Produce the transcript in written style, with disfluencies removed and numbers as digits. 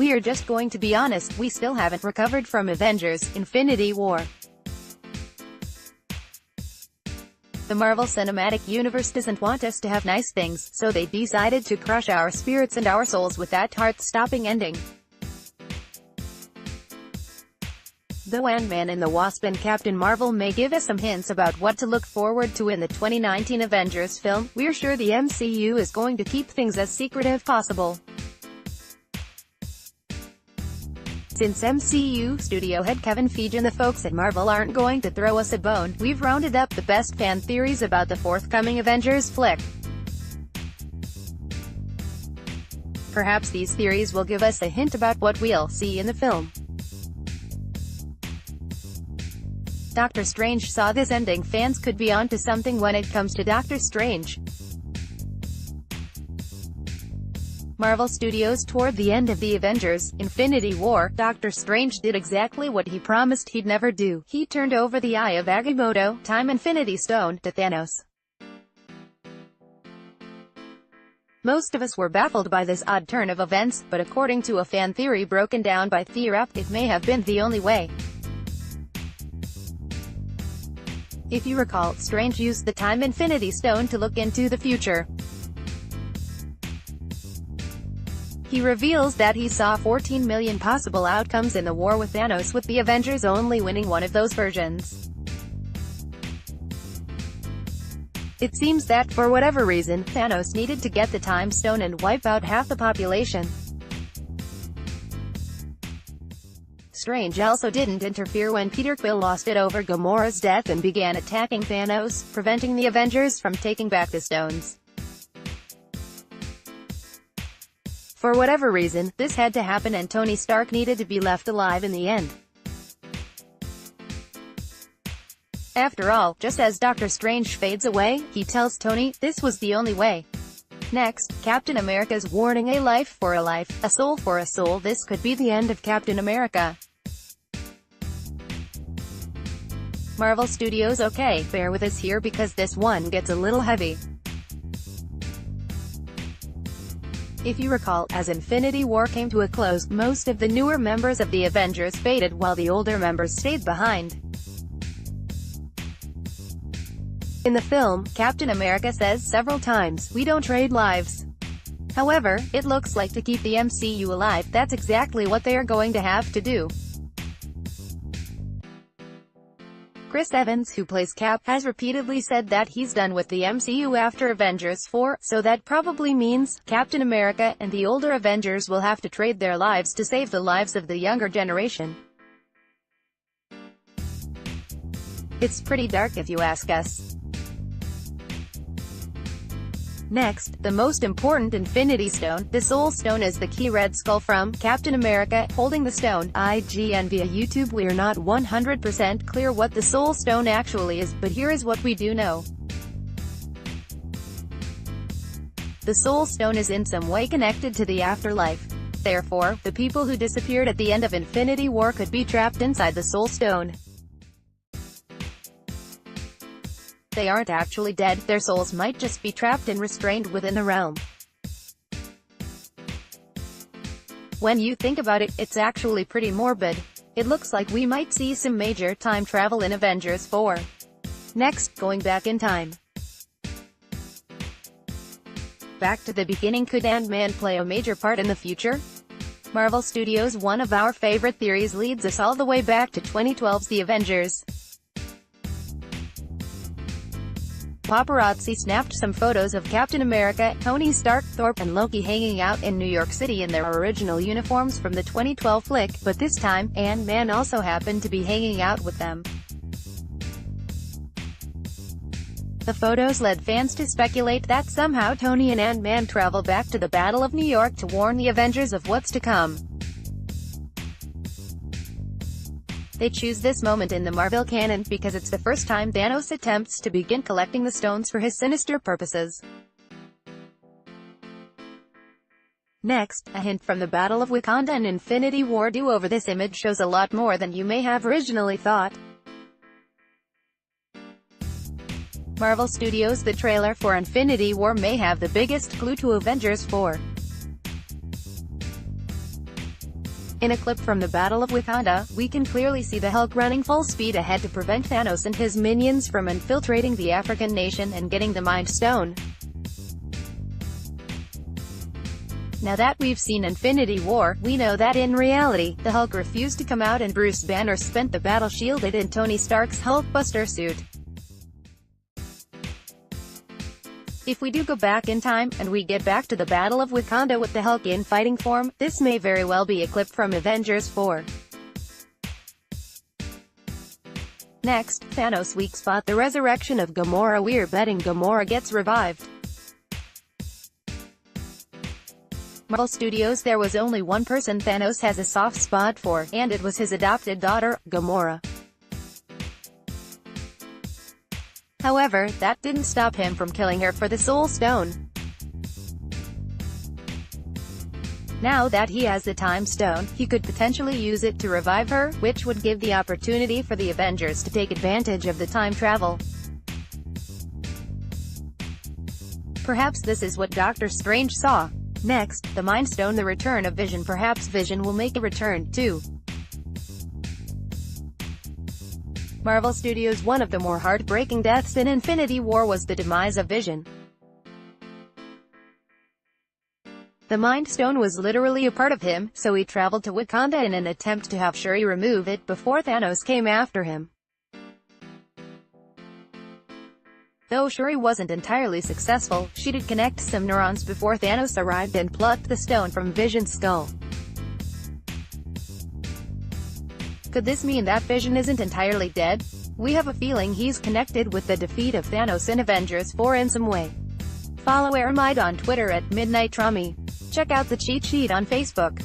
We are just going to be honest, we still haven't recovered from Avengers: Infinity War. The Marvel Cinematic Universe doesn't want us to have nice things, so they decided to crush our spirits and our souls with that heart-stopping ending. Though Ant-Man and the Wasp and Captain Marvel may give us some hints about what to look forward to in the 2019 Avengers film, we're sure the MCU is going to keep things as secretive as possible. Since MCU studio head Kevin Feige and the folks at Marvel aren't going to throw us a bone, we've rounded up the best fan theories about the forthcoming Avengers flick. Perhaps these theories will give us a hint about what we'll see in the film. Doctor Strange saw this ending. Fans could be onto something when it comes to Doctor Strange. Marvel Studios toward the end of the Avengers: Infinity War, Doctor Strange did exactly what he promised he'd never do. He turned over the Eye of Agamotto, Time Infinity Stone, to Thanos. Most of us were baffled by this odd turn of events, but according to a fan theory broken down by TheorUp, it may have been the only way. If you recall, Strange used the Time Infinity Stone to look into the future. He reveals that he saw 14 million possible outcomes in the war with Thanos, with the Avengers only winning one of those versions. It seems that, for whatever reason, Thanos needed to get the Time Stone and wipe out half the population. Strange also didn't interfere when Peter Quill lost it over Gamora's death and began attacking Thanos, preventing the Avengers from taking back the stones. For whatever reason, this had to happen and Tony Stark needed to be left alive in the end. After all, just as Doctor Strange fades away, he tells Tony, "This was the only way." Next, Captain America's warning: "A life for a life, a soul for a soul." This could be the end of Captain America. Marvel Studios, okay, bear with us here because this one gets a little heavy. If you recall, as Infinity War came to a close, most of the newer members of the Avengers faded while the older members stayed behind. In the film, Captain America says several times, "We don't trade lives." However, it looks like to keep the MCU alive, that's exactly what they are going to have to do. Chris Evans, who plays Cap, has repeatedly said that he's done with the MCU after Avengers 4, so that probably means Captain America and the older Avengers will have to trade their lives to save the lives of the younger generation. It's pretty dark if you ask us. Next, the most important Infinity Stone. The Soul Stone is the key Red Skull from Captain America, holding the stone. IGN via YouTube: "We're not 100% clear what the Soul Stone actually is, but here is what we do know. The Soul Stone is in some way connected to the afterlife. Therefore, the people who disappeared at the end of Infinity War could be trapped inside the Soul Stone. They aren't actually dead, their souls might just be trapped and restrained within the realm." When you think about it, it's actually pretty morbid. It looks like we might see some major time travel in Avengers 4. Next, going back in time. Back to the beginning: could Ant-Man play a major part in the future? Marvel Studios: one of our favorite theories leads us all the way back to 2012's The Avengers. Paparazzi snapped some photos of Captain America, Tony Stark, Thor, and Loki hanging out in New York City in their original uniforms from the 2012 flick, but this time, Ant-Man also happened to be hanging out with them. The photos led fans to speculate that somehow Tony and Ant-Man travel back to the Battle of New York to warn the Avengers of what's to come. They choose this moment in the Marvel canon because it's the first time Thanos attempts to begin collecting the stones for his sinister purposes. Next, a hint from the Battle of Wakanda and Infinity War do-over. This image shows a lot more than you may have originally thought. Marvel Studios: the trailer for Infinity War may have the biggest clue to Avengers 4. In a clip from the Battle of Wakanda, we can clearly see the Hulk running full speed ahead to prevent Thanos and his minions from infiltrating the African nation and getting the Mind Stone. Now that we've seen Infinity War, we know that in reality, the Hulk refused to come out and Bruce Banner spent the battle shielded in Tony Stark's Hulkbuster suit. If we do go back in time, and we get back to the Battle of Wakanda with the Hulk in fighting form, this may very well be a clip from Avengers 4. Next, Thanos' weak spot, the resurrection of Gamora. We're betting Gamora gets revived. Marvel Studios. There was only one person Thanos has a soft spot for, and it was his adopted daughter, Gamora. However, that didn't stop him from killing her for the Soul Stone. Now that he has the Time Stone, he could potentially use it to revive her, which would give the opportunity for the Avengers to take advantage of the time travel. Perhaps this is what Doctor Strange saw. Next, the Mind Stone, the return of Vision. Perhaps Vision will make a return, too. Marvel Studios. One of the more heartbreaking deaths in Infinity War was the demise of Vision. The Mind Stone was literally a part of him, so he traveled to Wakanda in an attempt to have Shuri remove it before Thanos came after him. Though Shuri wasn't entirely successful, she did connect some neurons before Thanos arrived and plucked the stone from Vision's skull. Could this mean that Vision isn't entirely dead? We have a feeling he's connected with the defeat of Thanos in Avengers 4 in some way. Follow Aramide on Twitter at MidnightTrummy. Check out the cheat sheet on Facebook.